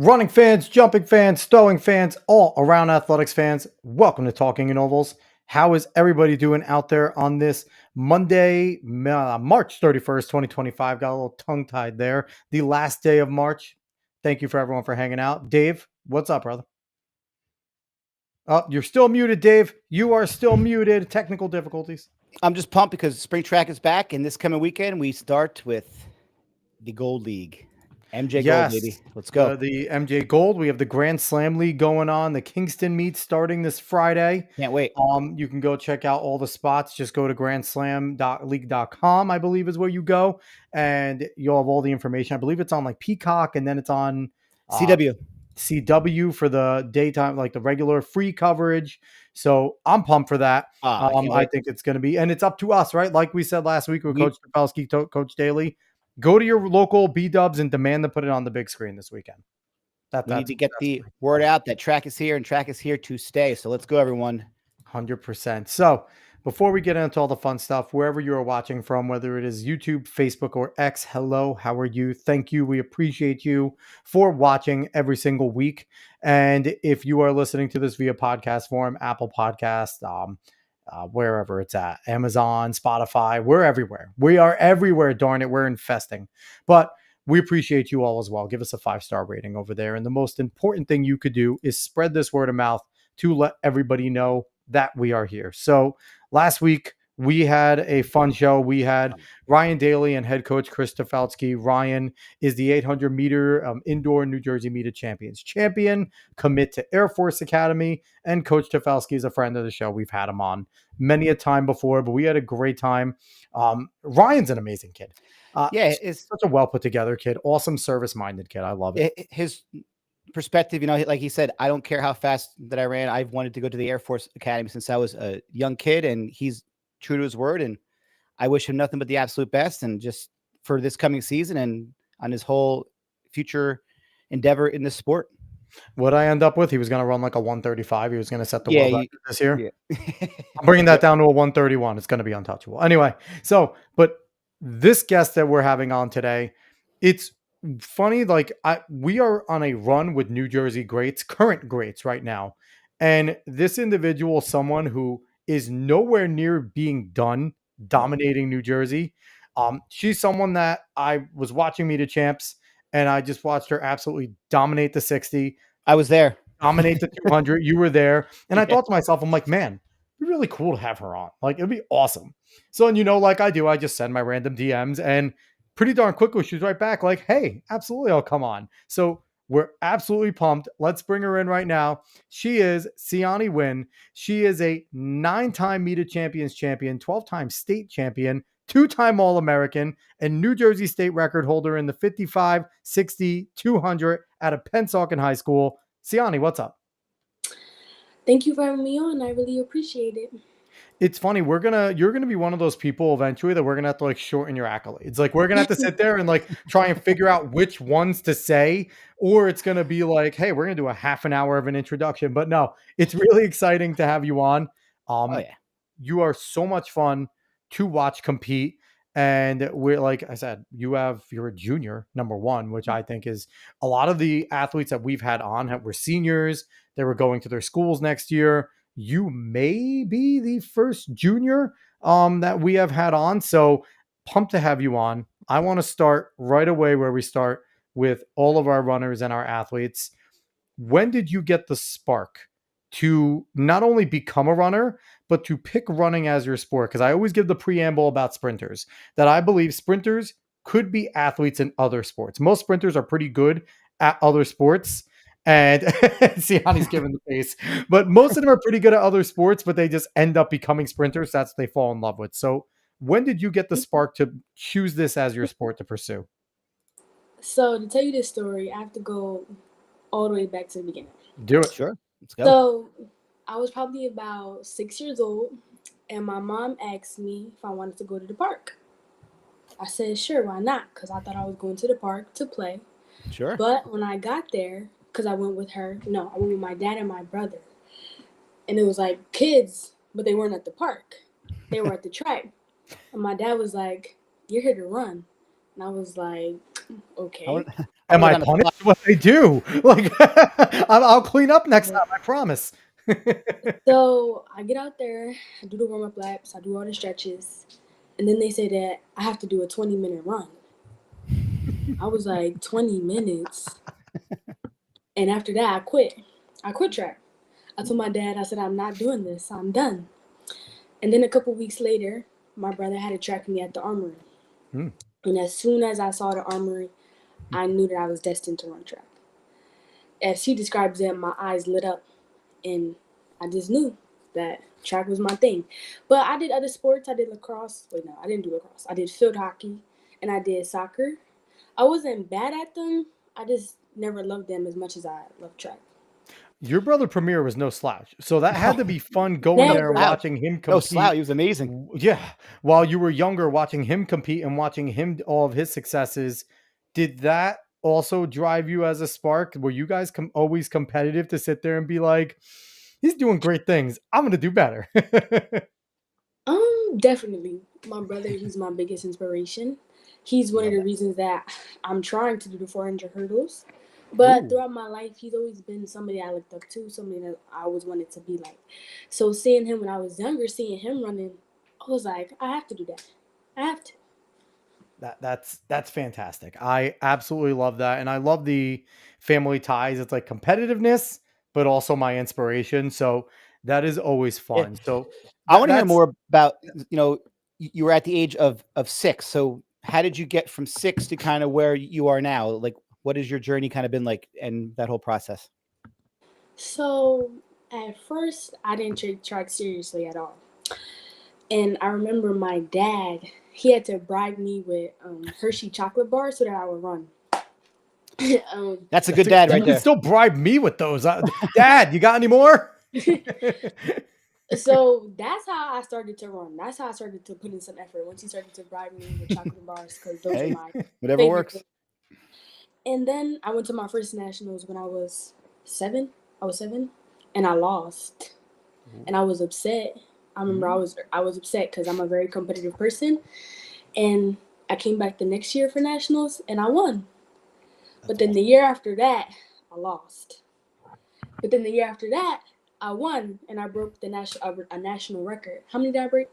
Running fans, jumping fans, throwing fans, all around athletics fans, welcome to Talking in Ovals. How is everybody doing out there on this Monday, March 31st, 2025? Got a little tongue tied there. The last day of March. Thank you for everyone for hanging out. Dave, what's up, brother? Oh, you're still muted, Dave. You are still muted. Technical difficulties. I'm just pumped because spring track is back, and this coming weekend we start with the Gold League. MJ Gold, baby. Yes, Let's go. the MJ Gold. We have the Grand Slam League going on. The Kingston meet starting this Friday. Can't wait. You can go check out all the spots. Just go to grandslam.league.com, I believe is where you go, and you'll have all the information. I believe it's on like Peacock, and then it's on CW. CW for the daytime, like the regular free coverage. So I'm pumped for that. I think it's going to be, and it's up to us, right? Like we said last week with Coach Pavelski, Coach Daly. Go to your local B-dubs and demand to put it on the big screen this weekend. We need to get the word out that track is here and track is here to stay. So let's go, everyone. 100%. So before we get into all the fun stuff, wherever you are watching from, whether it is YouTube, Facebook, or X, hello, how are you? Thank you. We appreciate you for watching every single week. And if you are listening to this via podcast form, Apple Podcast, wherever it's at, Amazon, Spotify, we're everywhere. We are everywhere, darn it. We're infesting. But we appreciate you all as well. Give us a 5-star rating over there. And the most important thing you could do is spread this word of mouth to let everybody know that we are here. So last week, we had a fun show. We had Ryan Daly and head coach Chris Tafalski. Ryan is the 800-meter indoor New Jersey Meet Champions champion, commit to Air Force Academy, and Coach Tafalski is a friend of the show. We've had him on many a time before, but we had a great time. Ryan's an amazing kid. It's such a well put together kid. Awesome service-minded kid. I love it. His perspective, like he said, I don't care how fast that I ran. I've wanted to go to the Air Force Academy since I was a young kid, and he's true to his word. And I wish him nothing but the absolute best, and just for this coming season and on his whole future endeavor in this sport. What I end up with, he was going to run like a 135. He was going to set the world record this year. Yeah. I'm bringing that down to a 131. It's going to be untouchable. Anyway, but this guest that we're having on today, it's funny. Like we are on a run with New Jersey greats, current greats right now. And this individual, someone who is nowhere near being done dominating New Jersey. She's someone that I was watching Meet the Champs, and I just watched her absolutely dominate the 60. I was there. Dominate the 200. You were there. And I thought to myself, I'm like, man, it'd be really cool to have her on. Like, it'd be awesome. So, and like I do, I just send my random DMs, and pretty darn quickly, she's right back like, hey, absolutely, I'll come on. So we're absolutely pumped. Let's bring her in right now. She is Sianni Wynn. She is a 9-time Meet Champions champion, 12-time state champion, 2-time All-American, and New Jersey state record holder in the 55, 60, 200 out of Pennsauken High School. Sianni, what's up? Thank you for having me on. I really appreciate it. It's funny. You're gonna be one of those people eventually that we're gonna have to like shorten your accolades. Like we're gonna have to sit there and like try and figure out which ones to say, or it's gonna be like, hey, we're gonna do a half an hour of an introduction. But no, it's really exciting to have you on. You are so much fun to watch compete. And we're like I said, you're a junior, number one, which I think is a lot of the athletes that we've had on were seniors. They were going to their schools next year. You may be the first junior that we have had on. So pumped to have you on. I want to start right away where we start with all of our runners and our athletes. When did you get the spark to not only become a runner, but to pick running as your sport? Because I always give the preamble about sprinters, that I believe sprinters could be athletes in other sports. Most sprinters are pretty good at other sports. And Sianni's giving the face, but most of them are pretty good at other sports, but they just end up becoming sprinters. That's what they fall in love with. So when did you get the spark to choose this as your sport to pursue? So to tell you this story, I have to go all the way back to the beginning. Do it. Sure. Let's go. So I was probably about 6 years old, and my mom asked me if I wanted to go to the park. I said, sure, why not? Because I thought I was going to the park to play. Sure. But when I got there, because I went with her. No, I went with my dad and my brother. And it was like kids, but they weren't at the park. They were at the track. And my dad was like, you're here to run. And I was like, okay. Am put it I on the spot. punished? What I do? Like, I'll clean up next time. I promise. So I get out there, I do the warm up laps, I do all the stretches, and then they say that I have to do a 20-minute run. I was like, 20 minutes? And after that, I quit. I quit track. I told my dad, I said, I'm not doing this, I'm done. And then a couple weeks later, my brother had to track me at the armory. Hmm. And as soon as I saw the armory, I knew that I was destined to run track. As he describes it, my eyes lit up, and I just knew that track was my thing. But I did other sports. I did lacrosse. Wait, no, I didn't do lacrosse. I did field hockey, and I did soccer. I wasn't bad at them. I just never loved them as much as I love track. Your brother Premier was no slouch, so that had to No, be fun going no there and Never. slouch. watching him No slouch. compete. He was amazing. Yeah, while you were younger, watching him compete and watching him all of his successes, did that also drive you as a spark? Were you guys always competitive to sit there and be like, "He's doing great things. I'm going to do better." Definitely. My brother, he's my biggest inspiration. He's one of Love the that. reasons that I'm trying to do the 400 hurdles. But Ooh, throughout my life, he's always been somebody I looked up to, somebody that I always wanted to be like. So seeing him when I was younger, seeing him running, I was like, I have to do that. I have to. that's fantastic. I absolutely love that, and I love the family ties. It's like competitiveness, but also my inspiration. So that is always Yeah. fun. So I want to hear that's more about, you were at the age of 6. So how did you get from 6 to kind of where you are now? Like, what has your journey kind of been like and that whole process? So at first, I didn't take track seriously at all. And I remember my dad, he had to bribe me with Hershey chocolate bars so that I would run. um, That's a That's good dad you right can there. still bribe me with those. Dad, you got any more? So that's how I started to run. That's how I started to put in some effort. Once he started to bribe me with chocolate bars, because those are Hey, my whatever favorite works. things. And then I went to my first nationals when I was 7. I was 7, and I lost, and I was upset. I remember I was upset because I'm a very competitive person, and I came back the next year for nationals and I won. That's But then the awesome. year after that, I lost. But then the year after that, I won and I broke the national a national record. How many did I break?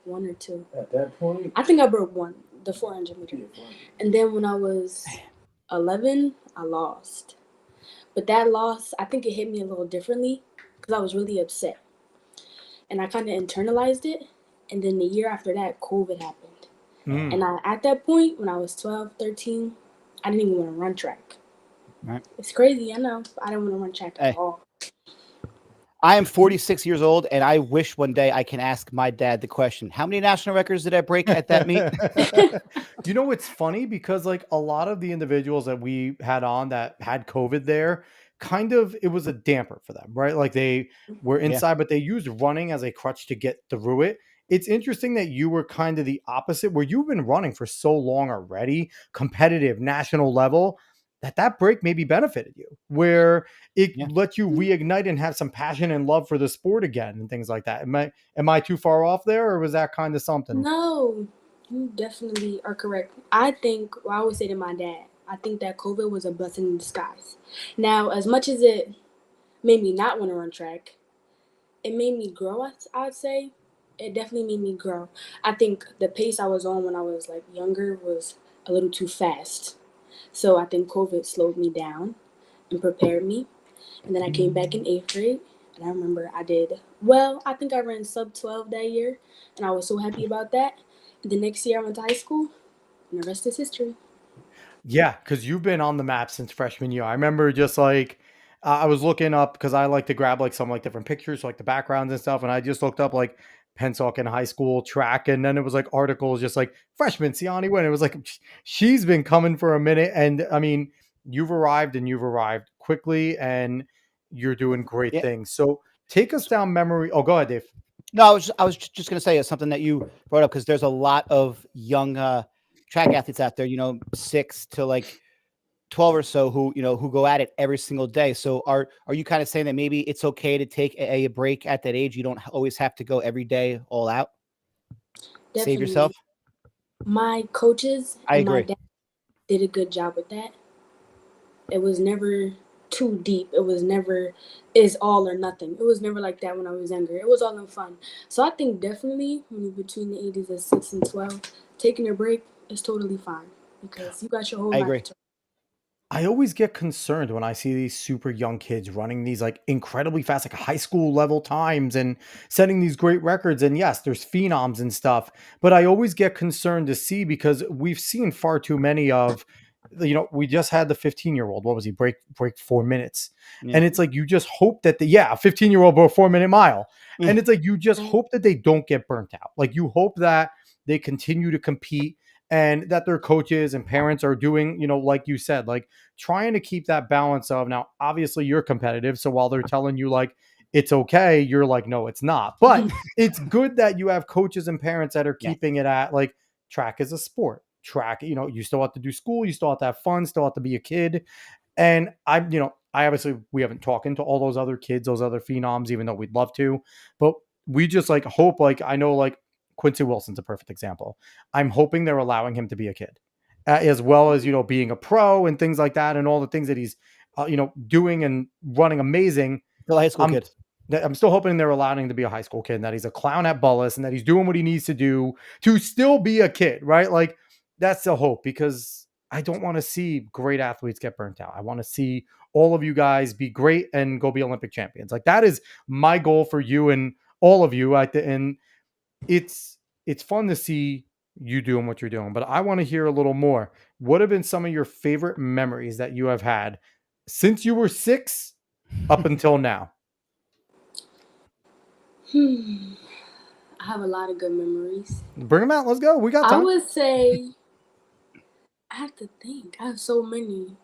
One or two? At that point, I think I broke one, the 400 meter. And then when I was 11, I lost. But that loss, I think it hit me a little differently because I was really upset. And I kind of internalized it. And then the year after that, COVID happened. Mm. And at that point, when I was 12, 13, I didn't even want to run track. Right. It's crazy, I know. I didn't want to run track at Hey, all. I am 46 years old, and I wish one day I can ask my dad the question: how many national records did I break at that meet? You know, it's funny because like a lot of the individuals that we had on that had COVID there, kind of it was a damper for them, right? Like they were Yeah. inside, but they used running as a crutch to get through it. It's interesting that you were kind of the opposite, where you've been running for so long already, competitive, national level, that break maybe benefited you, where it Yeah. let you reignite and have some passion and love for the sport again and things like that. Am I too far off there, or was that kind of something? No, you definitely are correct. I think, well, I always say to my dad, I think that COVID was a blessing in disguise. Now, as much as it made me not want to run track, it made me grow, I'd say. It definitely made me grow. I think the pace I was on when I was like younger was a little too fast. So I think COVID slowed me down and prepared me. And then I came back in 8th grade, and I remember I did well. I think I ran sub 12 that year, and I was so happy about that. And the next year I went to high school, and the rest is history. Yeah, because you've been on the map since freshman year. I remember just like I was looking up because I like to grab like some like different pictures, like the backgrounds and stuff, and I just looked up like Pennsauken high school track, and then it was like articles just like freshman Sianni Wynn. It was like she's been coming for a minute, and I mean you've arrived quickly, and you're doing great Yeah. things. So take us down memory. Oh, go ahead, Dave. No, I was just going to say something that you brought up, because there's a lot of young track athletes out there, 6 to like 12 or so, who go at it every single day. So are you kind of saying that maybe it's okay to take a break at that age? You don't always have to go every day all out. Save yourself. Definitely. My coaches I and my agree. dad did a good job with that. It was never too deep. It was never is all or nothing. It was never like that when I was younger. It was all in fun. So I think definitely when you're between the ages of 6 and 12, taking a break is totally fine because you got your whole I life agree. to. I always get concerned when I see these super young kids running these like incredibly fast, like high school level times and setting these great records. And yes, there's phenoms and stuff, but I always get concerned to see because we've seen far too many of, we just had the 15-year-old. What was he break 4 minutes? Yeah. And it's like, you just hope that a 15-year-old broke 4 minute mile. And Mm. it's like, you just hope that they don't get burnt out. Like you hope that they continue to compete and that their coaches and parents are doing, like you said, like trying to keep that balance of now, obviously you're competitive. So while they're telling you like it's okay, you're like, no, it's not. But it's good that you have coaches and parents that are Yes. keeping it at like track is a sport. Track, you still have to do school, you still have to have fun, still have to be a kid. And I obviously we haven't talked to all those other kids, those other phenoms, even though we'd love to, but we just like hope, like I know like Quincy Wilson's a perfect example. I'm hoping they're allowing him to be a kid, as well as being a pro and things like that, and all the things that he's doing and running amazing. Still a high school I'm kid. I'm still hoping they're allowing him to be a high school kid, and that he's a clown at Bullis, and that he's doing what he needs to do to still be a kid, right? Like that's the hope because I don't want to see great athletes get burnt out. I want to see all of you guys be great and go be Olympic champions. Like that is my goal for you and all of you. And it's fun to see you doing what you're doing, but I want to hear a little more. What have been some of your favorite memories that you have had since you were 6 up until now? I have a lot of good memories. Bring them out. Let's go. We got I time. would say I have to think. I have so many. I'm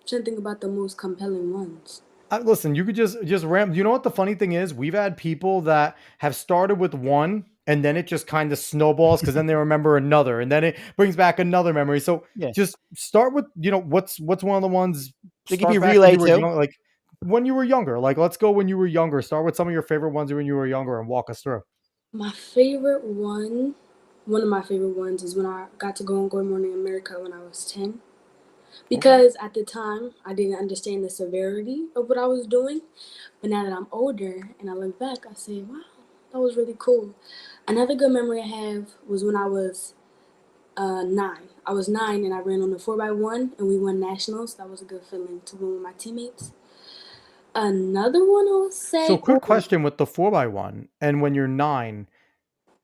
trying to think about the most compelling ones. Listen, you could just ramp. You know what the funny thing is? We've had people that have started with one and then it just kind of snowballs because then they remember another and then it brings back another memory. So Yeah. just start with, what's one of the ones They give you start back when relay you were too. young, like when you were younger. Like let's go when you were younger. Start with some of your favorite ones when you were younger and walk us through. My favorite one of my favorite ones is when I got to go on Good Morning America when I was 10. Because at the time, I didn't understand the severity of what I was doing. But now that I'm older and I look back, I say, wow, that was really cool. Another good memory I have was when I was 9. I was 9 and I ran on the 4x1 and we won nationals. That was a good feeling to win with my teammates. Another one I would So say, quick question with the 4x1 and when you're 9,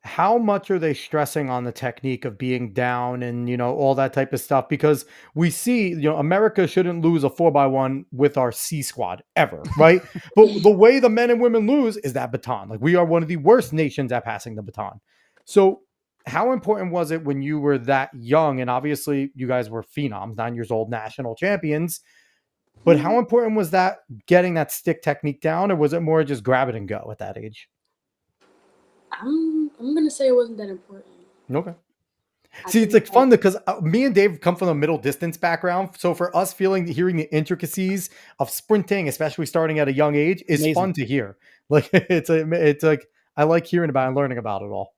how much are they stressing on the technique of being down and all that type of stuff? Because we see America shouldn't lose a 4x1 with our C squad ever, right? But the way the men and women lose is that baton. Like we are one of the worst nations at passing the baton. So how important was it when you were that young? And obviously you guys were phenoms, 9 years old, national champions. But how important was that getting that stick technique down, or was it more just grab it and go at that age? I'm gonna say it wasn't that important. Okay. I See, it's think like fun because me and Dave come from a middle distance background. So for us hearing the intricacies of sprinting, especially starting at a young age, is Amazing. fun to hear. Like it's like I like hearing about and learning about it all.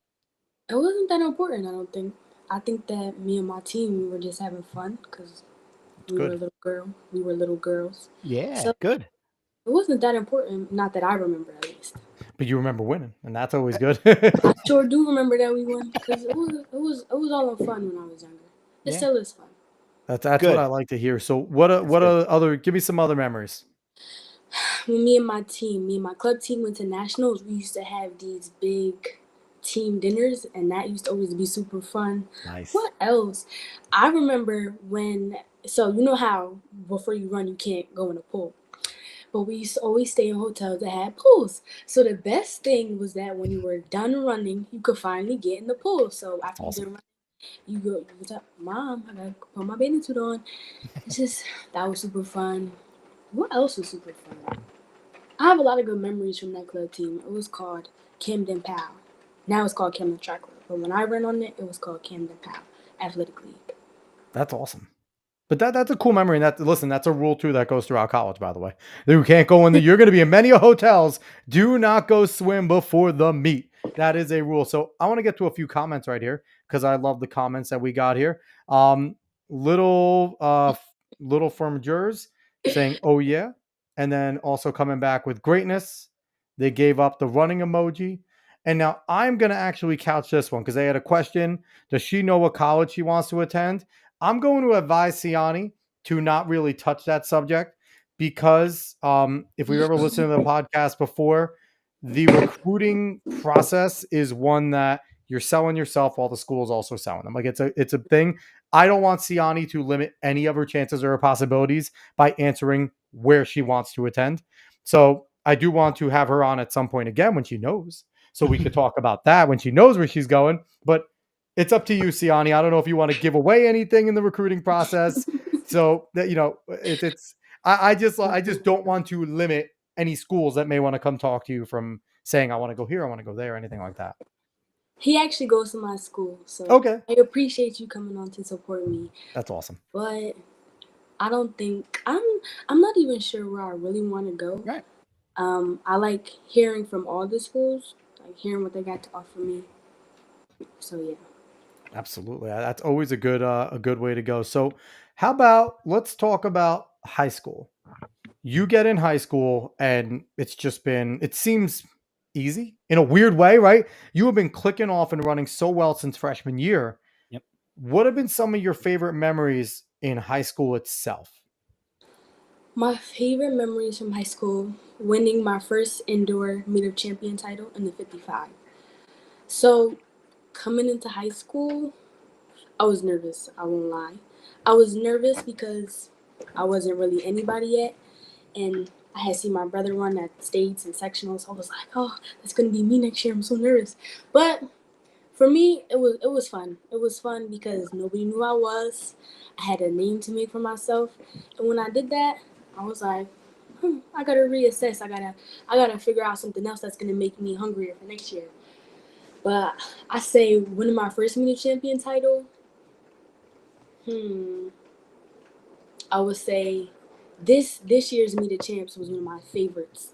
it wasn't that important. I don't think. I think that me and my team we were just having fun because we were a Good. little girl. We were little girls. Yeah, So good. it wasn't that important. Not that I remember, at least. But you remember winning, and that's always good. I sure do remember that we won because it was all in fun when I was younger. It Yeah. still is fun. That's Good. what I like to hear. So what good. other give me some other memories. When me and my club team went to nationals, we used to have these big team dinners, and that used to always be super fun. Nice. What else? I remember when. So you know how before you run, you can't go in a pool. But we used to always stay in hotels that had pools. So the best thing was that when you were done running, you could finally get in the pool. So after Awesome. you're done running, you tell Mom, I gotta put my bathing suit on. It's just that was super fun. What else was super fun? I have a lot of good memories from that club team. It was called Camden Pow. Now it's called Camden Track Club. But when I ran on it, it was called Camden Pow Athletic League. That's awesome. But that's a cool memory. And that's a rule too that goes throughout college, by the way. You can't go in you're going to be in many hotels. Do not go swim before the meet. That is a rule. So I want to get to a few comments right here because I love the comments that we got here. Little little firm jurors saying, "Oh yeah," and then also coming back with greatness. They gave up the running emoji. And now I'm going to actually couch this one because they had a question. Does she know what college she wants to attend? I'm going to advise Sianni to not really touch that subject because if we've ever listened to the podcast before, the recruiting process is one that you're selling yourself while the school is also selling them. Like it's a thing. I don't want Sianni to limit any of her chances or her possibilities by answering where she wants to attend. So I do want to have her on at some point again when she knows, so we could talk about that when she knows where she's going. But it's up to you, Sianni. I don't know if you want to give away anything in the recruiting process. So that it's I just don't want to limit any schools that may want to come talk to you from saying I want to go here, I want to go there, anything like that. He actually goes to my school, so Okay, I appreciate you coming on to support me. that's awesome. But I don't think I'm not even sure where I really want to go. Right. I like hearing from all the schools, like hearing what they got to offer me. So yeah. Absolutely. That's always a good way to go. So, how about let's talk about high school. You get in high school and it seems easy in a weird way, right? You have been clicking off and running so well since freshman year. Yep. What have been some of your favorite memories in high school itself? My favorite memories from high school, winning my first indoor meet of champion title in the 55. So coming into high school, I was nervous, I won't lie. I was nervous because I wasn't really anybody yet, and I had seen my brother run at states and sectionals. So I was like, oh, that's gonna be me next year. I'm so nervous. But for me, it was fun. It was fun because nobody knew who I was. I had a name to make for myself, and when I did that, I was like, I gotta reassess. I gotta figure out something else that's gonna make me hungrier for next year. But I say winning my first mini champion title, hmm, I would say this year's Meet the Champs was one of my favorites.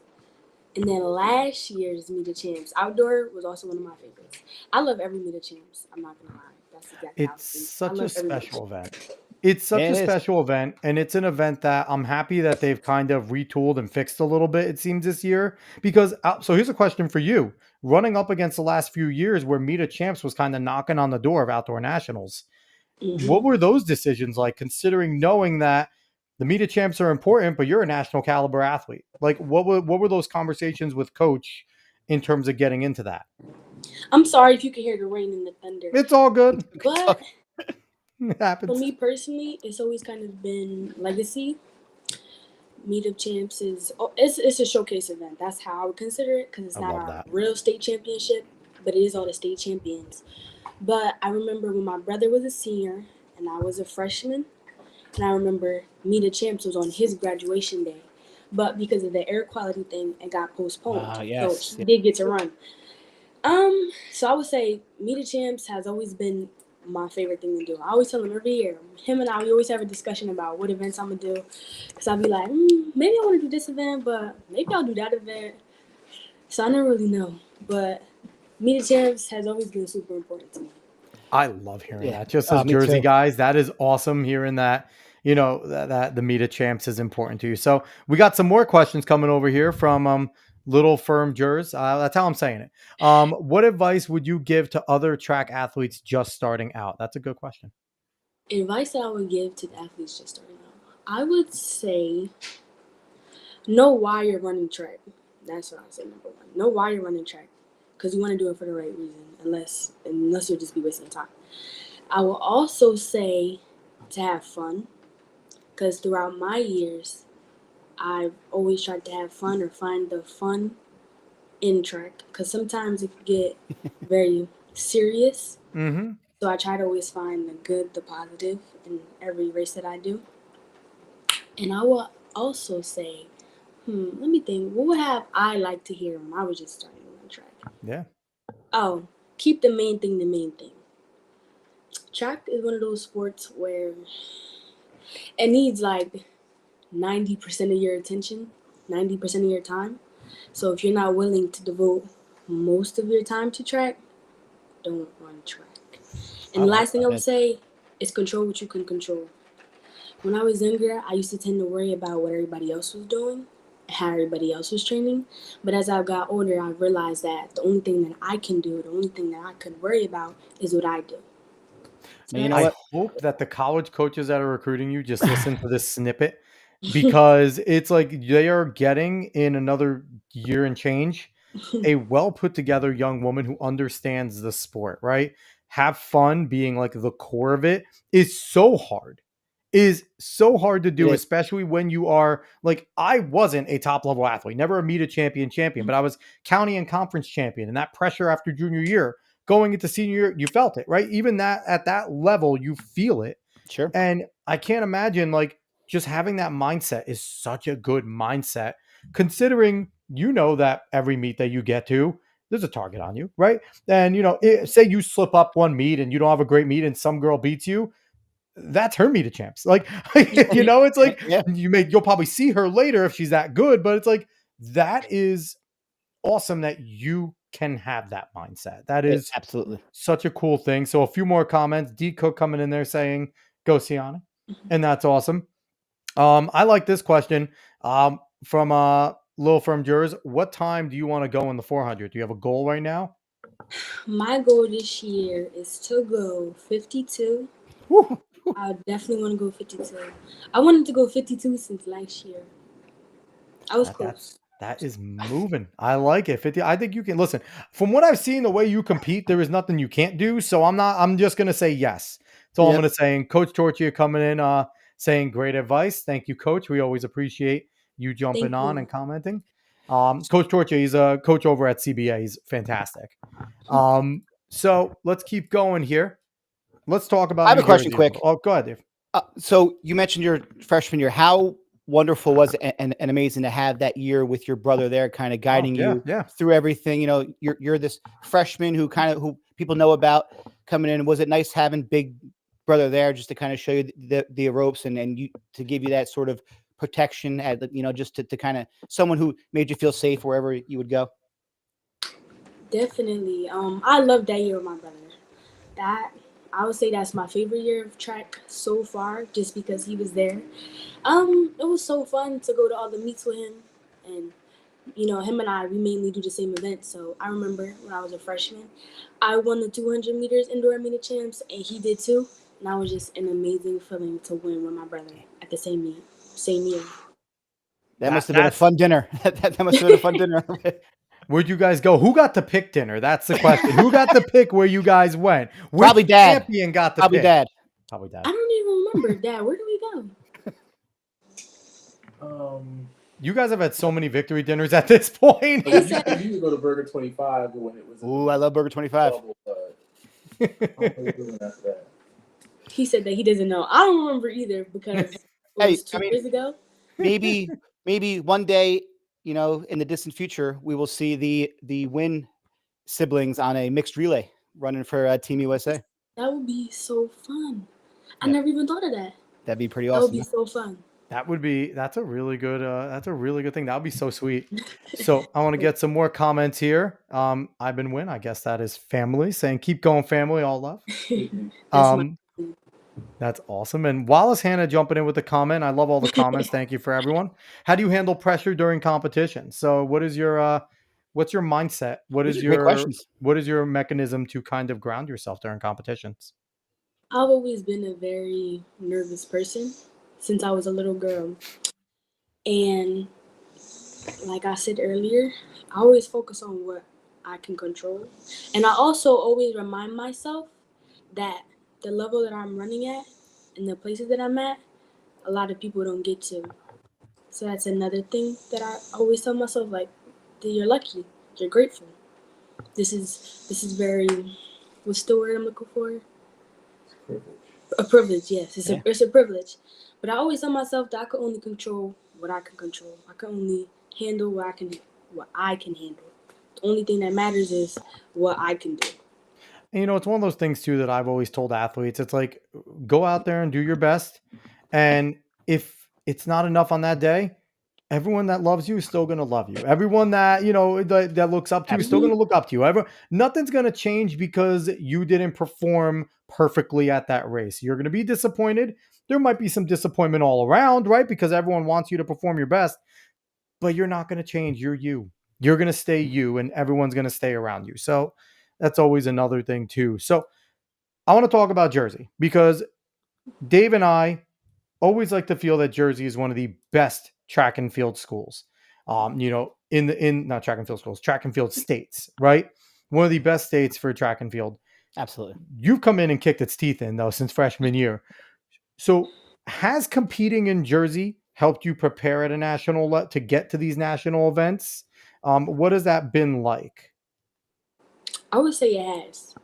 And then last year's Meet the Champs outdoor was also one of my favorites. I love every Meet the Champs. I'm not gonna lie. That's exactly how I It's think. I such a love every Meet the special Champs. event. It's such Yeah, a it is. special event, and it's an event that I'm happy that they've kind of retooled and fixed a little bit, it seems, this year. Because, so here's a question for you. Running up against the last few years where Meet of Champs was kind of knocking on the door of outdoor nationals, what Hmm. were those decisions like, considering knowing that the Meet of Champs are important, but you're a national caliber athlete? Like, what were those conversations with coach in terms of getting into that? I'm sorry if you can hear the rain and the thunder, It's all good. but It for happens. me personally, it's always kind of been legacy. Meet of Champs is it's a showcase event. That's how I would consider it because it's I not love our that. real state championship, but it is all the state champions. But I remember when my brother was a senior and I was a freshman, and I remember Meet of Champs was on his graduation day, but because of the air quality thing, it got postponed. So Yes. he did get to run. So I would say Meet the Champs has always been my favorite thing to do. I always tell him every year. Him and I, we always have a discussion about what events I'm gonna do. Cause I'll be like, maybe I want to do this event, but maybe I'll do that event. So I never really know. But Meet the Champs has always been super important to me. I love hearing Yeah. that. Just as Me Jersey too. guys, that is awesome hearing that, that the meet of champs is important to you. So we got some more questions coming over here from little firm jurors. That's how I'm saying it. What advice would you give to other track athletes just starting out? That's a good question. Advice that I would give to the athletes just starting out, I would say know why you're running track. That's what I would say. Number one, know why you're running track, because you want to do it for the right reason. Unless you'll just be wasting time. I will also say to have fun, because throughout my years, I've always tried to have fun or find the fun in track, because sometimes it can get very serious. Mm-hmm. So I try to always find the good, the positive in every race that I do. And I will also say, let me think, what would have I liked to hear when I was just starting to run track? Yeah. Oh, keep the main thing the main thing. Track is one of those sports where it needs like 90% of your attention, 90% of your time. So if you're not willing to devote most of your time to track, don't run track. I And the like last thing I that. would say is control what you can control. When I was younger, I used to tend to worry about what everybody else was doing, how everybody else was training. But as I got older, I realized that the only thing that I can do, the only thing that I could worry about is what I do. So And you know I what? hope that the college coaches that are recruiting you just listen to this snippet because it's like they are getting in another year and change a well put together young woman who understands the sport, right? Have fun being like the core of it is so hard to It do, is. especially when you are like, I wasn't a top level athlete, never a meet a champion, but I was county and conference champion. And that pressure after junior year going into senior year, you felt it, right? Even that at that level, you feel it. Sure. And I can't imagine like just having that mindset is such a good mindset, considering you know that every meet that you get to, there's a target on you, right? And say you slip up one meet and you don't have a great meet and some girl beats you, that's her meet of champs. Like, it's like Yeah. you'll probably see her later if she's that good, but it's like that is awesome that you can have that mindset. That is Absolutely. such a cool thing. So a few more comments. D Cook coming in there saying, "Go Sianni," and that's awesome. I like this question from Lil from Jurors. What time do you want to go in the 400? Do you have a goal right now? My goal this year is to go 52. Woo. I definitely want to go 52. I wanted to go 52 since last year. I was close. That is moving. I like it. 50. I think you can listen. From what I've seen, the way you compete, there is nothing you can't do. So I'm just gonna say yes. That's all I'm Yep. gonna say. And Coach Torchia coming in, saying great advice. Thank you, Coach. We always appreciate you jumping Thank on you. and commenting. Coach Torchia, he's a coach over at CBA. He's fantastic. So let's keep going here. Let's talk about I have New a question Jersey. quick. Oh, go ahead, Dave. So you mentioned your freshman year. How wonderful was it and amazing to have that year with your brother there, kind of guiding you yeah. through everything? You're this freshman who people know about coming in. Was it nice having big brother there just to kind of show you the ropes and you to give you that sort of protection at just to kind of someone who made you feel safe wherever you would go? Definitely. I love that year with my brother. That I would say that's my favorite year of track so far, just because he was there. It was so fun to go to all the meets with him, and him and I, we mainly do the same event. So I remember when I was a freshman, I won the 200 meters indoor meet champs, and he did too. And that was just an amazing feeling to win with my brother at the same year. That must have been a fun dinner. that must have been a fun dinner. Where'd you guys go? Who got to pick dinner? That's the question. Who got to pick where you guys went? Which Probably Dad. champion got to Probably pick? Dad. Probably Dad. I don't even remember, Dad. Where did we go? You guys have had so many victory dinners at this point. We used to go to Burger 25 when it was. Ooh, I love Burger 25. He said that he doesn't know. I don't remember either because it was 2 years ago. Maybe one day, in the distant future, we will see the Wynn siblings on a mixed relay running for Team USA. That would be so fun. I never even thought of that. That'd be pretty awesome. That would be so fun. That's a really good thing. That would be so sweet. So I want to get some more comments here. I've been Wynn. I guess that is family saying, keep going, family, all love. That's awesome. And Wallace Hannah jumping in with a comment. I love all the comments. Thank you for everyone. How do you handle pressure during competition? So what is your what's your mindset? What is your mechanism to kind of ground yourself during competitions? I've always been a very nervous person since I was a little girl. And like I said earlier, I always focus on what I can control. And I also always remind myself that the level that I'm running at and the places that I'm at, a lot of people don't get to. So that's another thing that I always tell myself, like, that you're lucky, you're grateful. This is very, what's the word I'm looking for? A privilege, yes. It's a privilege. But I always tell myself that I can only control what I can control. I can only handle what I can handle. The only thing that matters is what I can do. And, it's one of those things too that I've always told athletes. It's like, go out there and do your best. And if it's not enough on that day, everyone that loves you is still going to love you. Everyone that, that looks up to you is still going to look up to you. Nothing's going to change because you didn't perform perfectly at that race. You're going to be disappointed. There might be some disappointment all around, right? Because everyone wants you to perform your best, but you're not going to change. You're you. You're going to stay you, and everyone's going to stay around you. So that's always another thing too. So I want to talk about Jersey because Dave and I always like to feel that Jersey is one of the best track and field schools. In not track and field schools, track and field states, right? One of the best states for track and field. Absolutely. You've come in and kicked its teeth in though since freshman year. So has competing in Jersey helped you prepare at a national to get to these national events? What has that been like? I would say it has.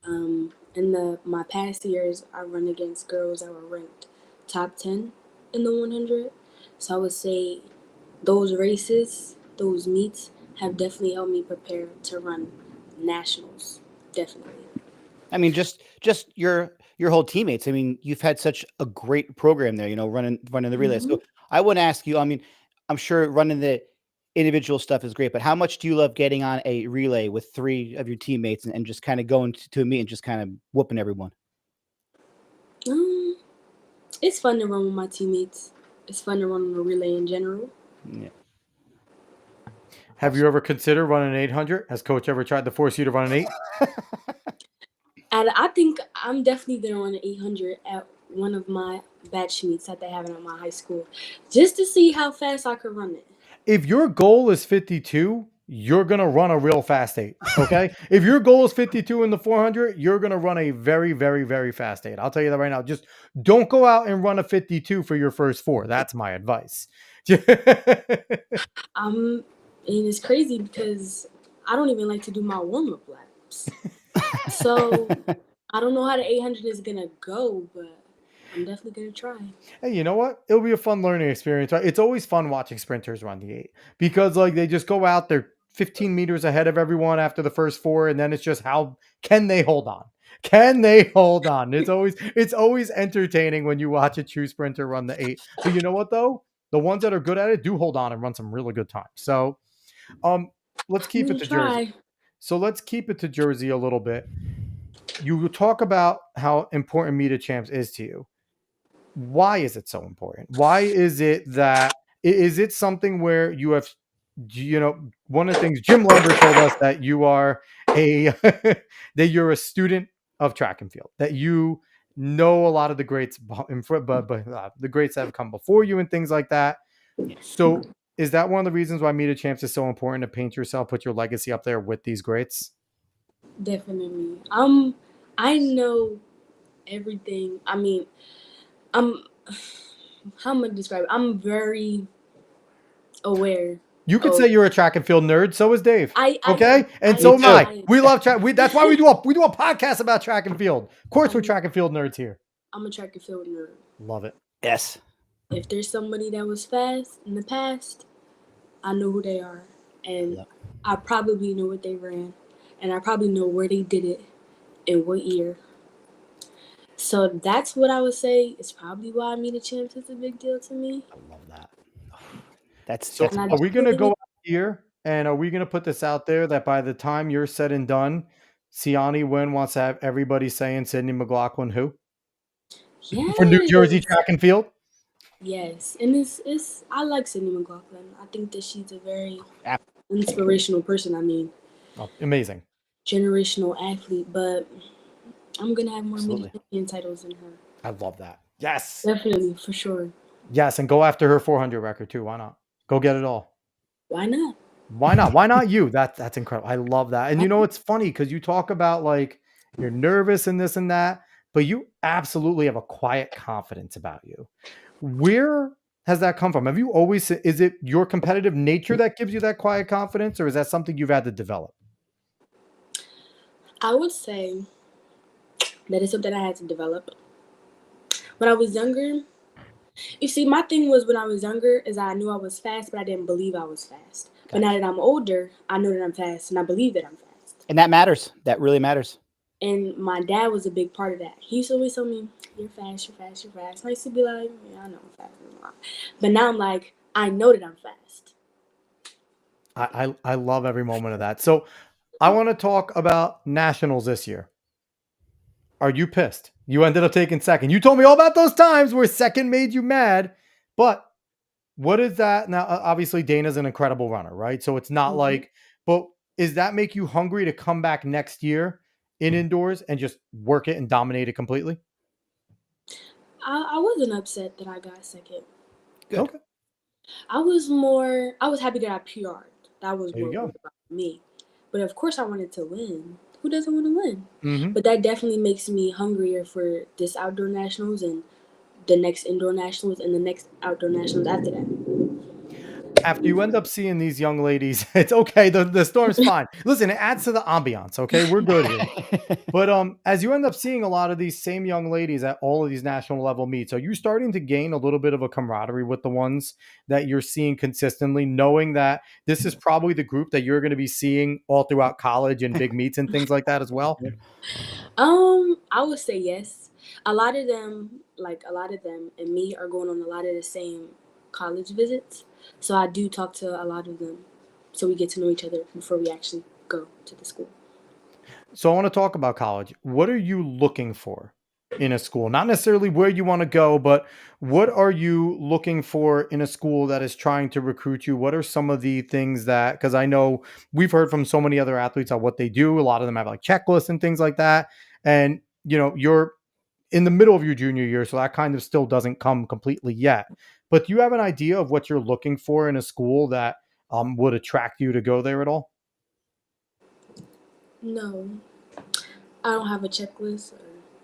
In my past years, I run against girls that were ranked top 10 in the 100. So I would say those races, those meets, have definitely helped me prepare to run nationals. Definitely. I mean, just your whole teammates. I mean, you've had such a great program there, running the relay. So I want to ask you, I mean, I'm sure running the individual stuff is great, but how much do you love getting on a relay with 3 of your teammates and just kind of going to a meet and just kind of whooping everyone? It's fun to run with my teammates. It's fun to run on a relay in general. Yeah. Have you ever considered running an 800? Has coach ever tried to force you to run an 8? And I think I'm definitely going to run an 800 at one of my batch meets that they have at my high school, just to see how fast I could run it. If your goal is 52, you're going to run a real fast 8. Okay. If your goal is 52 in the 400, you're going to run a very, very, very fast 8. I'll tell you that right now. Just don't go out and run a 52 for your first 4. That's my advice. And it's crazy because I don't even like to do my warm-up laps. So I don't know how the 800 is going to go, but I'm definitely going to try. Hey, you know what? It'll be a fun learning experience. Right? It's always fun watching sprinters run the 8 because they just go out, they're 15 meters ahead of everyone after the first 4, and then it's just how can they hold on? Can they hold on? It's always entertaining when you watch a true sprinter run the 8. But you know what though? The ones that are good at it do hold on and run some really good times. So let's keep it to Jersey. So let's keep it to Jersey a little bit. You talk about how important Meet of Champs is to you. Why is it so important? Why is it something where you have, one of the things Jim Lambert told us that you are that you're a student of track and field, that you know a lot of the greats the greats that have come before you and things like that. So is that one of the reasons why Meet of Champs is so important to paint yourself, put your legacy up there with these greats? Definitely. I know everything. I mean, how am I describe it? I'm very aware. You could say you're a track and field nerd. So is Dave. Okay, and so am I. We love track. That's why we do a podcast about track and field. Of course, we're track and field nerds here. I'm a track and field nerd. Love it. Yes. If there's somebody that was fast in the past, I know who they are, and I probably know what they ran, and I probably know where they did it, and what year. So that's what I would say is probably why Meet of Champs is a big deal to me. I love that. Are we going to go out here and are we going to put this out there that by the time you're said and done, Sianni Wynn wants to have everybody saying Sydney McLaughlin who? Yes. For New Jersey track and field? Yes. And it's I like Sydney McLaughlin. I think that she's a very inspirational person. I mean, amazing. Generational athlete, but I'm going to have more media titles than her. I love that. Yes. Definitely, for sure. Yes, and go after her 400 record too. Why not? Go get it all. Why not? Why not? Why not you? That's incredible. I love that. And it's funny because you talk about you're nervous and this and that, but you absolutely have a quiet confidence about you. Where has that come from? Have you always, is it your competitive nature that gives you that quiet confidence, or is that something you've had to develop? I would say that is something I had to develop. When I was younger, you see, my thing was when I was younger is I knew I was fast, but I didn't believe I was fast. Gotcha. But now that I'm older, I know that I'm fast, and I believe that I'm fast. And that matters. That really matters. And my dad was a big part of that. He used to always tell me, you're fast, you're fast, you're fast. And I used to be like, yeah, I know I'm fast. But now I'm like, I know that I'm fast. I love every moment of that. So I want to talk about nationals this year. Are you pissed? You ended up taking second. You told me all about those times where second made you mad, but what is that? Now, obviously, Dana's an incredible runner, right? So it's not Mhm. like, but is that make you hungry to come back next year in indoors and just work it and dominate it completely? I wasn't upset that I got second. Good. Okay. I was happy that I PR'd. That was There you what go. was about me. But of course I wanted to win. Who doesn't want to win? Hmm. But that definitely makes me hungrier for this outdoor nationals and the next indoor nationals and the next outdoor nationals after After you end up seeing these young ladies, it's okay. The storm's that. fine. Listen, it adds to the ambiance. Okay. We're good here. But as you end up seeing a lot of these same young ladies at all of these national level meets, are you starting to gain a little bit of a camaraderie with the ones that you're seeing consistently, knowing that this is probably the group that you're going to be seeing all throughout college and big meets and things like that as well? I would say yes. A lot of them and me are going on a lot of the same college visits. So I do talk to a lot of them. So we get to know each other before we actually go to the school. So I want to talk about college. What are you looking for in a school? Not necessarily where you want to go, but what are you looking for in a school that is trying to recruit you? What are some of the things that, because I know we've heard from so many other athletes on what they do. A lot of them have like checklists and things like that. And, you're in the middle of your junior year, so that kind of still doesn't come completely yet. But do you have an idea of what you're looking for in a school that would attract you to go there at all? No, I don't have a checklist.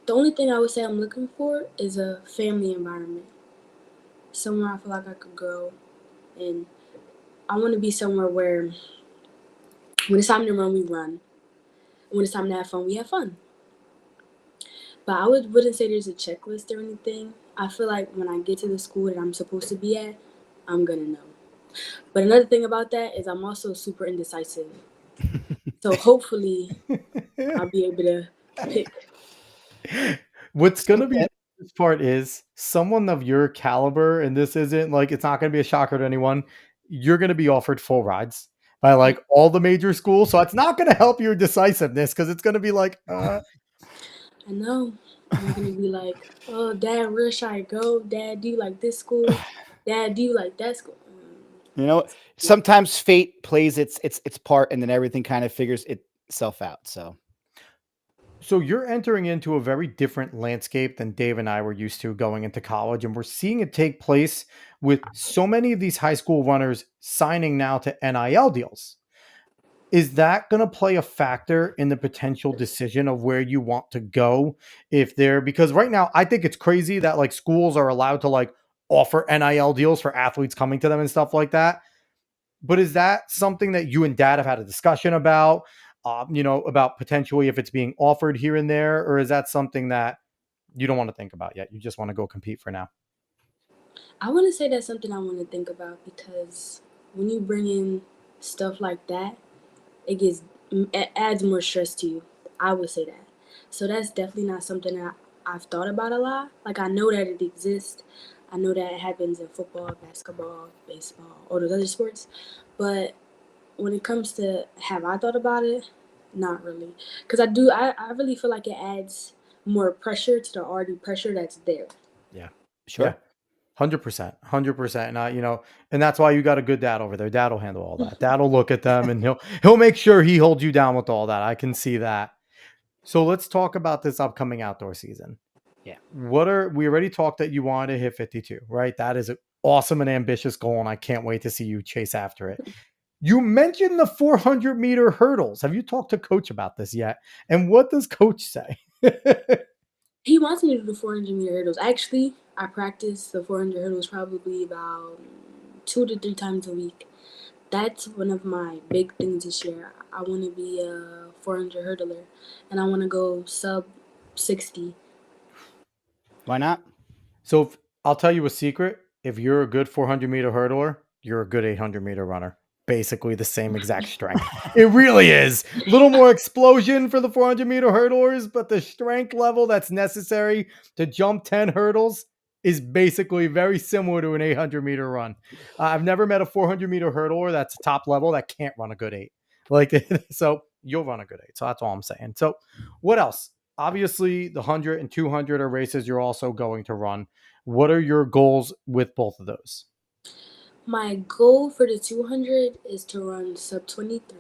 The only thing I would say I'm looking for is a family environment. Somewhere I feel like I could grow. And I want to be somewhere where when it's time to run, we run. When it's time to have fun, we have fun. But wouldn't say there's a checklist or anything. I feel like when I get to the school that I'm supposed to be at, I'm gonna know. But another thing about that is I'm also super indecisive. So hopefully I'll be able to pick. What's So gonna be the best part is someone of your caliber, and this isn't like it's not gonna be a shocker to anyone. You're gonna be offered full rides by like all the major schools. So it's not gonna help your decisiveness because it's gonna be like, I know. I'm gonna be like, oh, Dad, where should I go? Dad, do you like this school? Dad, do you like that school? you know, sometimes fate plays its part, and then everything kind of figures itself out. So so you're entering into a very different landscape than Dave and I were used to going into college, and we're seeing it take place with so many of these high school runners signing now to NIL deals. Is that going to play a factor in the potential decision of where you want to go? If they're because right now I think it's crazy that like schools are allowed to like offer NIL deals for athletes coming to them and stuff like that. But is that something that you and dad have had a discussion about? About potentially if it's being offered here and there, or is that something that you don't want to think about yet? You just want to go compete for now. I want to say that's something I want to think about because when you bring in stuff like that, it adds more stress to you. I would say that. So that's definitely not something that I've thought about a lot. Like I know that it exists. I know that it happens in football, basketball, baseball, all those other sports. But when it comes to have I thought about it, not really. Because I really feel like it adds more pressure to the already pressure that's there. Yeah. sure. Yeah. 100%, 100%. And and that's why you got a good dad over there. Dad will handle all that. Dad will look at them and he'll make sure he holds you down with all that. I can see that. So let's talk about this upcoming outdoor season. Yeah. We already talked that you wanted to hit 52, right? That is an awesome and ambitious goal, and I can't wait to see you chase after it. You mentioned the 400-meter hurdles. Have you talked to coach about this yet? And what does coach say? He wants me to do the 400-meter hurdles. Actually, I practice the 400 hurdles probably about 2 to 3 times a week. That's one of my big things this year. I want to be a 400 hurdler, and I want to go sub 60. Why not? So I'll tell you a secret. If you're a good 400-meter hurdler, you're a good 800-meter runner. Basically the same exact strength. It really is. A little more explosion for the 400-meter hurdlers, but the strength level that's necessary to jump 10 hurdles is basically very similar to an 800-meter run. I've never met a 400-meter hurdler that's top level that can't run a good 8. Like, so you'll run a good 8. So that's all I'm saying. So what else? obviously the 100 and 200 are races you're also going to run. What are your goals with both of those? My goal for the 200 is to run sub 23,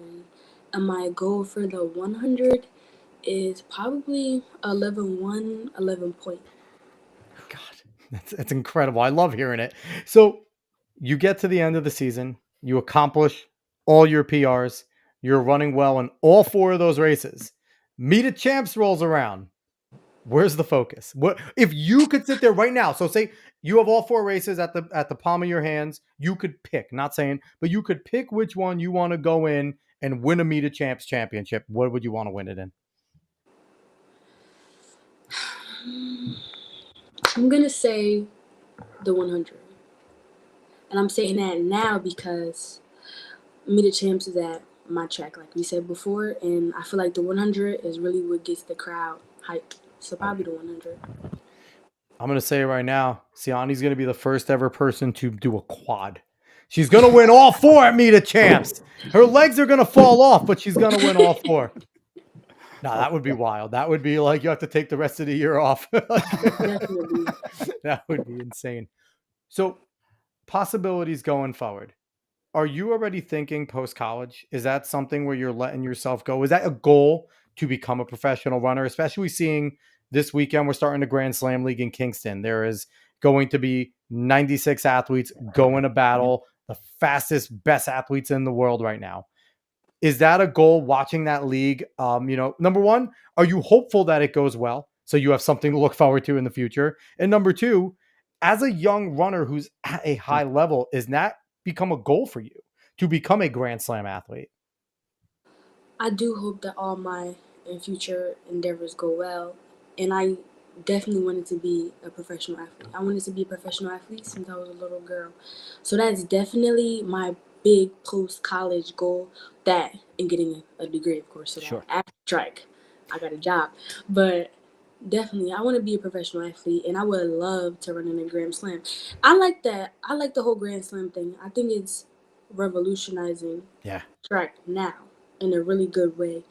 and my goal for the 100 is probably 11.1, 11 point. God, that's incredible. I love hearing it. So you get to the end of the season, you accomplish all your PRs, you're running well in all four of those races. Meet of Champs rolls around. Where's the focus? What if you could sit there right now? So say you have all four races at the palm of your hands. You could pick, not saying, but you could pick which one you want to go in and win a Meet of Champs championship. What would you want to win it in? I'm gonna say the 100, and I'm saying that now because Meet the Champs is at my track, like we said before, and I feel like the 100 is really what gets the crowd hyped. So probably the 100. I'm going to say it right now. Sianni's going to be the first ever person to do a quad. She's going to win all four at Meet of Champs. Her legs are going to fall off, but she's going to win all four. No, that would be wild. That would be like you have to take the rest of the year off. Definitely. That would be insane. So, possibilities going forward. Are you already thinking post college? Is that something where you're letting yourself go? Is that a goal to become a professional runner? Especially seeing this weekend, we're starting the Grand Slam League in Kingston. There is going to be 96 athletes going to battle the fastest, best athletes in the world right now. Is that a goal watching that league? Number one, are you hopeful that it goes well? So you have something to look forward to in the future. And number two, as a young runner who's at a high level, is that become a goal for you to become a Grand Slam athlete? I do hope that all my future endeavors go well, and I definitely wanted to be a professional athlete. I wanted to be a professional athlete since I was a little girl, so that's definitely my big post college goal. That and getting a degree, of course, so Sure. that after track, I got a job. But definitely, I want to be a professional athlete, and I would love to run in a Grand Slam. I like that. I like the whole Grand Slam thing. I think it's revolutionizing Yeah. track now in a really good way.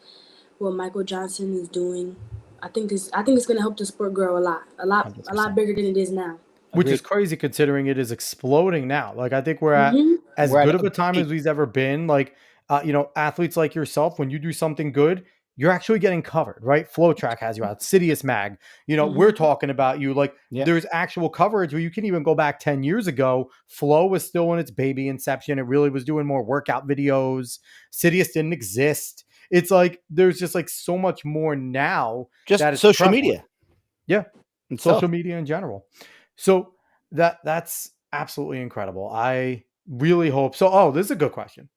What Michael Johnson is doing, I think it's gonna help the sport grow a lot, a lot, a 100%. lot bigger than it is now. Which is Agreed. crazy considering it is exploding now. Like I think we're at Hmm. as We're at good a of a time peak. as we've ever been. Like athletes like yourself, when you do something good, you're actually getting covered, right? Flow Track has you out, Sidious Mag. We're Hmm. talking about you. Like Yeah. there's actual coverage where you can even go back 10 years ago. Flow was still in its baby inception. It really was doing more workout videos. Sidious didn't exist. It's like there's just like so much more now Just that it's social prevalent. media Yeah, itself. social media in general. So that's absolutely incredible. I really hope so. Oh, this is a good question.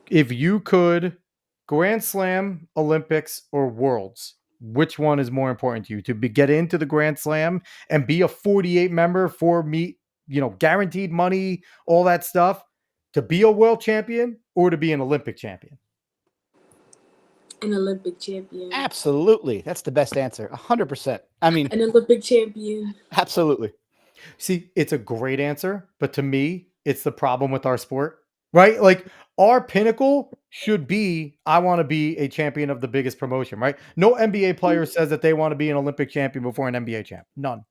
If you could Grand Slam, Olympics, or Worlds, which one is more important to you get into the Grand Slam and be a 48 member for meet, guaranteed money, all that stuff, to be a world champion or to be an Olympic champion? An Olympic champion. Absolutely. That's the best answer. 100%. I mean, An Olympic champion. absolutely. See, it's a great answer, but to me, it's the problem with our sport, right? Like our pinnacle should be, I want to be a champion of the biggest promotion, right? No NBA player says that they want to be an Olympic champion before an NBA champ. None.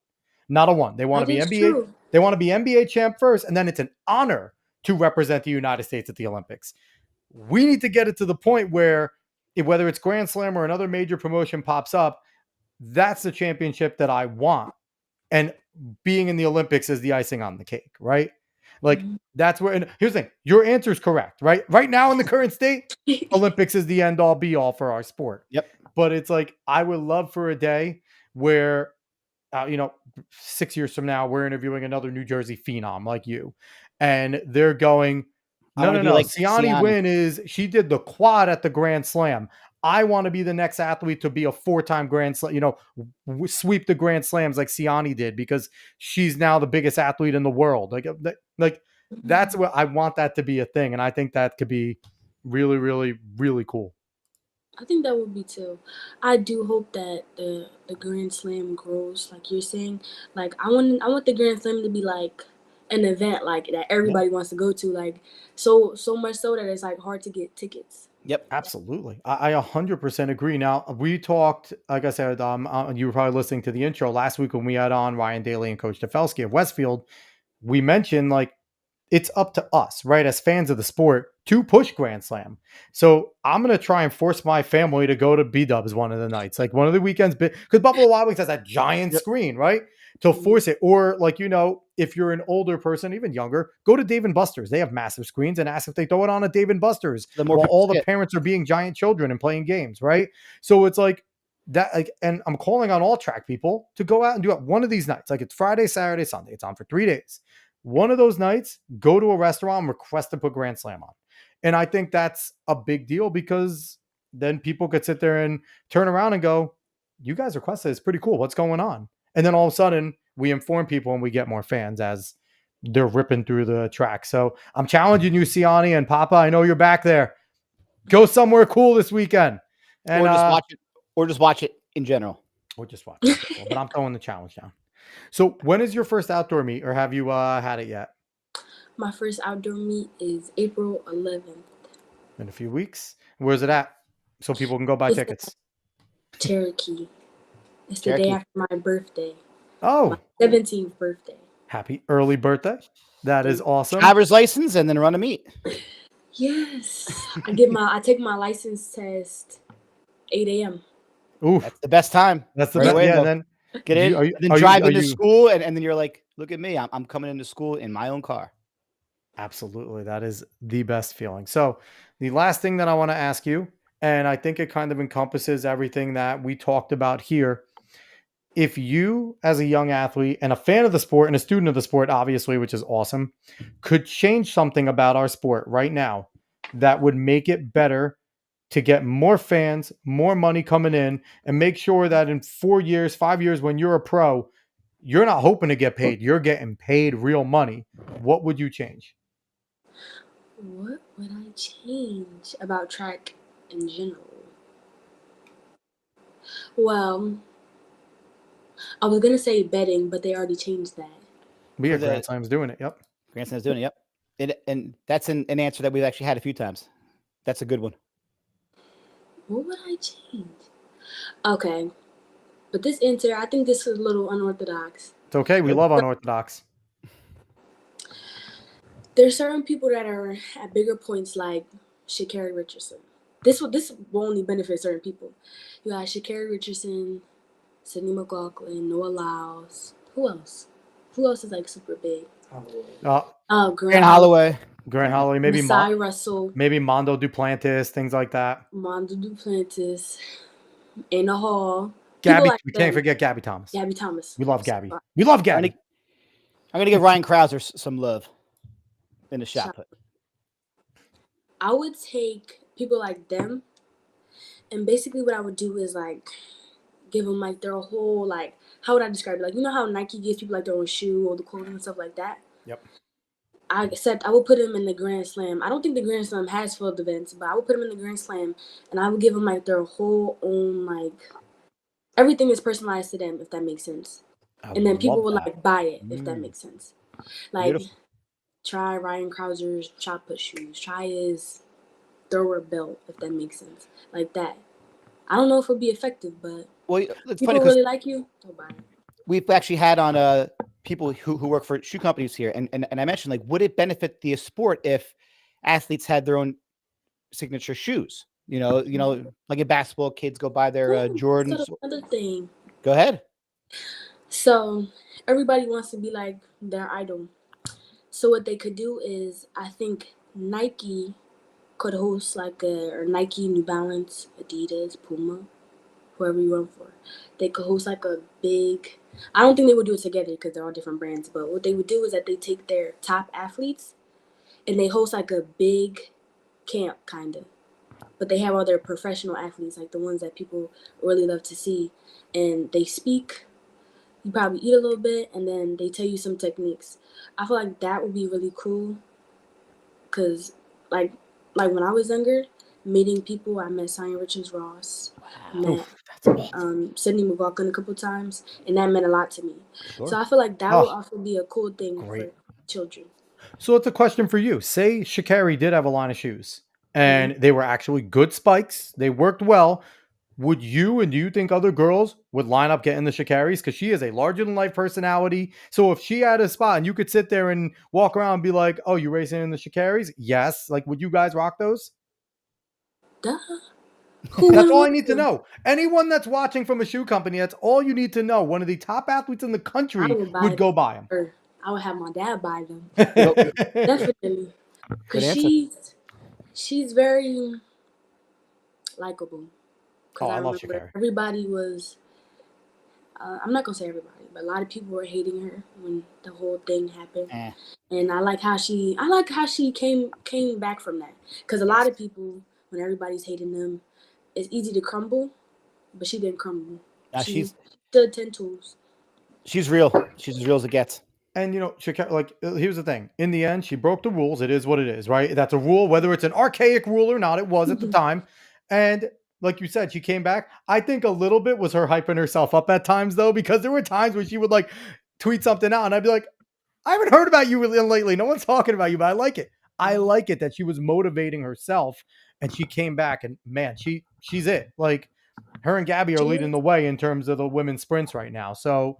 Not a one. They want to That be is NBA. true. They want to be NBA champ first, and then it's an honor to represent the United States at the Olympics. We need to get it to the point where, whether it's Grand Slam or another major promotion pops up, that's the championship that I want. And being in the Olympics is the icing on the cake, right? Like Mhm. that's where, and here's the thing, your answer is correct, right? Right now in the current state, Olympics is the end all be all for our sport. Yep. But it's like, I would love for a day where, 6 years from now, we're interviewing another New Jersey phenom like you. And they're going, I no, want no, to be no. like Sianni Sianni. Wynn she did the quad at the Grand Slam. I want to be the next athlete to be a 4-time Grand Slam, sweep the Grand Slams like Sianni did because she's now the biggest athlete in the world. Like that's what I want that to be a thing. And I think that could be really, really, really cool. I think that would be too. I do hope that the Grand Slam grows, like you're saying. Like I want the Grand Slam to be like an event like that everybody wants to go to, like so much so that it's like hard to get tickets. Yep. Absolutely. I 100% agree. Now, we talked, like I said, you were probably listening to the intro last week when we had on Ryan Daly and Coach Stefelski of Westfield. We mentioned like it's up to us, right, as fans of the sport to push Grand Slam. So I'm going to try and force my family to go to B-Dubs one of the nights, like one of the weekends, because Buffalo Wild Wings has that giant Yep. screen, right? To force it. Or like, if you're an older person, even younger, go to Dave and Buster's. They have massive screens and ask if they throw it on at Dave and Buster's The more while people all the see it. parents are being giant children and playing games, right? So it's like that, like, and I'm calling on all track people to go out and do it one of these nights. Like it's Friday, Saturday, Sunday. It's on for 3 days. One of those nights, go to a restaurant and request to put Grand Slam on. And I think that's a big deal because then people could sit there and turn around and go, you guys requested, it's pretty cool. What's going on? And then all of a sudden we inform people and we get more fans as they're ripping through the track. So I'm challenging you, Sianni and Papa. I know you're back there. Go somewhere cool this weekend. And Or just watch it. Or just watch it in general. Or just watch it. But I'm throwing the challenge down. So when is your first outdoor meet, or have you had it yet? My first outdoor meet is April 11th. In a few weeks. Where's it at? So people can go buy It's tickets. Cherokee. It's the Cherokee. day after my birthday. Oh, My 17th birthday. happy early birthday. That is awesome. Driver's license and then run a meet. Yes. I take my license test 8 a.m. Ooh, That's the best time. that's the Right best. away, Yeah, though. and then Get in, are you- then are you- drive are into you- school, and then you're like, look at me. I'm coming into school in my own car. Absolutely. That is the best feeling. So the last thing that I want to ask you, and I think it kind of encompasses everything that we talked about here. If you, as a young athlete and a fan of the sport and a student of the sport, obviously, which is awesome, could change something about our sport right now that would make it better to get more fans, more money coming in, and make sure that in 4 years, 5 years, when you're a pro, you're not hoping to get paid. You're getting paid real money. What would you change? What would I change about track in general? Well, I was gonna say betting, but they already changed that. We For have the- Grand Slam's doing it. Yep. Grand Slam's doing it. Yep. And that's an answer that we've actually had a few times. That's a good one. What would I change? Okay, but this answer, I think this is a little unorthodox. It's okay. We love unorthodox. There's certain people that are at bigger points, like Sha'Carri Richardson. This will only benefit certain people. You got Sha'Carri Richardson, Sydney McLaughlin, Noah Lyles. Who else? Who else is like super big? Grant Holloway. Grant Holloway, maybe Masai Russell, maybe Mondo Duplantis, things like that. Mondo Duplantis, Anna Hall. Gabby, People like we can't them. forget Gabby Thomas. Gabby Thomas. We love Gabby. We love Gabby. I'm gonna give Ryan Krauser some love in the shot put. I would take people like them, and basically what I would do is like give them like their whole, like, how would I describe it? Like, you know how Nike gives people like their own shoe or the clothing and stuff like that? Yep. I would put them in the Grand Slam. I don't think the Grand Slam has field events, but I would put them in the Grand Slam, and I would give them like their whole own, like, everything is personalized to them, if that makes sense. And then people will like buy it, if that makes sense. Like, Beautiful. try Ryan Krauser's shot put shoes. Try his thrower belt, if that makes sense. Like that. I don't know if it'll be effective, but Well, it's funny people because really like you, they'll buy it. we've actually had on people who work for shoe companies here, and I mentioned, like, would it benefit the sport if athletes had their own signature shoes? You know, like in basketball, kids go buy their Jordans. So another thing. Go ahead. So everybody wants to be like their idol. So what they could do is, I think Nike could host like or Nike, New Balance, Adidas, Puma, whoever you run for. They could host like a big, I don't think they would do it together because they're all different brands, but what they would do is that they take their top athletes and they host like a big camp kind of. But they have all their professional athletes, like the ones that people really love to see, and they speak. You probably eat a little bit, and then they tell you some techniques. I feel like that would be really cool, cause like when I was younger, meeting people, I met Sianni Ross, met Sydney McLaughlin a couple times, and that meant a lot to me. Sure. So I feel like that would also be a cool thing for children. So it's a question for you. Say Sha'Carri did have a line of shoes, and they were actually good spikes. They worked well. Would you and do you think other girls would line up getting the Sha'Carris? Because she is a larger than life personality. So if she had a spot and you could sit there and walk around and be like, "Oh, you racing in the Sha'Carris?" Yes. Like, would you guys rock those? Duh. Who That's all I would need to know. Anyone that's watching from a shoe company, that's all you need to know. One of the top athletes in the I country would buy would go them, buy them. or I would have my dad buy them. Good Definitely, because answer. she's very likable. Because Oh, I I love remember Sha'Carri. everybody was. I'm not gonna say everybody, but a lot of people were hating her when the whole thing happened. Eh. And I like how she came back from that. Because a lot of people, when everybody's hating them, it's easy to crumble, but she didn't crumble. Nah, She she's stood 10 toes. she's real. She's as real as it gets. And you know, Sha'Carri, like, here's the thing. In the end, she broke the rules. It is what it is, right? That's a rule, whether it's an archaic rule or not. It was at the time. And like you said, she came back. I think a little bit was her hyping herself up at times, though, because there were times where she would like tweet something out, and I'd be like, I haven't heard about you lately. No one's talking about you, but I like it. I like it that she was motivating herself, and she came back, and man, she's it. Like, her and Gabby are leading the way in terms of the women's sprints right now. So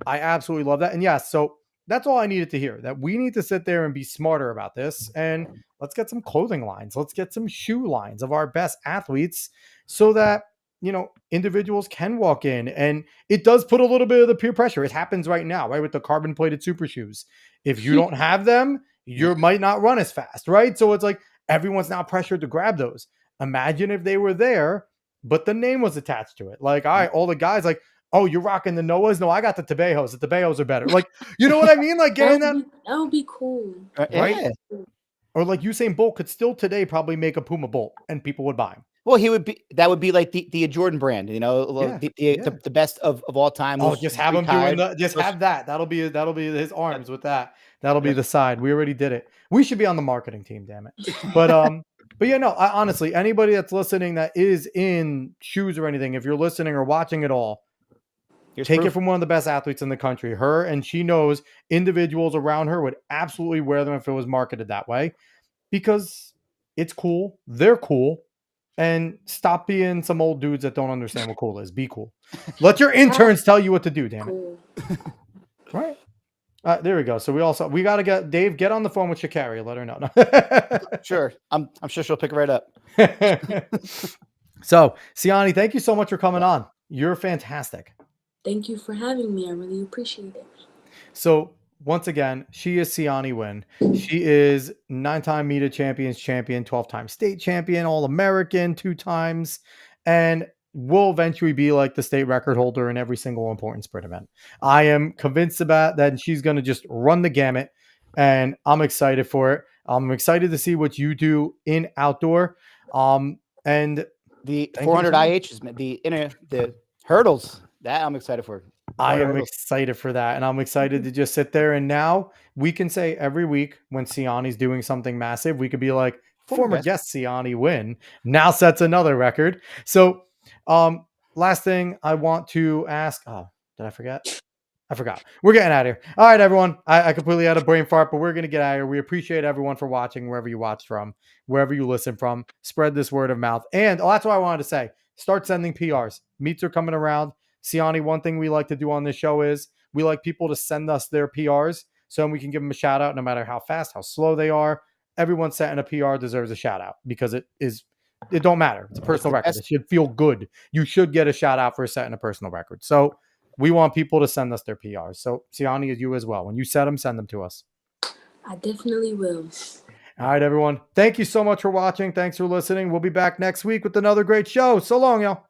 I absolutely love that. And yes, so that's all I needed to hear, that we need to sit there and be smarter about this. And let's get some clothing lines. Let's get some shoe lines of our best athletes so that, you know, individuals can walk in, and it does put a little bit of the peer pressure. It happens right now, right? With the carbon plated super shoes. If you don't have them, you might not run as fast, right? So it's like everyone's now pressured to grab those. Imagine if they were there, but the name was attached to it. Like, all right, all the guys like, oh, you're rocking the Noahs? No, I got the Tebejos. The Tebejos are better. Like, you know what I mean? Like, getting that, That would be cool. right? Yeah. Or like Usain Bolt could still today probably make a Puma Bolt and people would buy him. Well, that would be like the Jordan brand, you know, Yeah, the best of all time. Oh, who's just have him doing retired. just have that. That'll be his arms with that. That'll be the side. We already did it. We should be on the marketing team, damn it. But yeah, no, honestly, anybody that's listening that is in shoes or anything, if you're listening or watching it all, Here's take it proof. from one of the best athletes in the country. Her, and she knows individuals around her would absolutely wear them if it was marketed that way, because it's cool. They're cool. And stop being some old dudes that don't understand what cool is. Be cool. Let your interns tell you what to do, damn it. Cool. Right. There we go. So we got to get Dave, get on the phone with Sha'Carri. Let her know. Sure. I'm sure she'll pick it right up. So, Sianni, thank you so much for coming on. You're fantastic. Thank you for having me. I really appreciate it. So, once again, she is Sianni Wynn. She is 9-time media champions champion, 12-time state champion, All-American 2 times, and will eventually be like the state record holder in every single important sprint event. I am convinced about that, and she's going to just run the gamut, and I'm excited for it. I'm excited to see what you do in outdoor. And the 400 IHs, the hurdles, that I'm excited for. I am excited for that, and I'm excited to just sit there. And now we can say every week when Sianni's doing something massive, we could be like, former guest Sianni Wynn now sets another record. So last thing I want to ask, did I forget? I forgot. We're getting out of here. All right, everyone. I completely had a brain fart, but we're going to get out of here. We appreciate everyone for watching, wherever you watch from, wherever you listen from. Spread this word of mouth. And that's what I wanted to say. Start sending PRs. Meets are coming around. Sianni, one thing we like to do on this show is we like people to send us their PRs so we can give them a shout out no matter how fast, how slow they are. Everyone setting a PR deserves a shout out because it don't matter. It's a personal record. It should feel good. You should get a shout out for setting a personal record. So we want people to send us their PRs. So Sianni, you as well. When you set them, send them to us. I definitely will. All right, everyone. Thank you so much for watching. Thanks for listening. We'll be back next week with another great show. So long, y'all.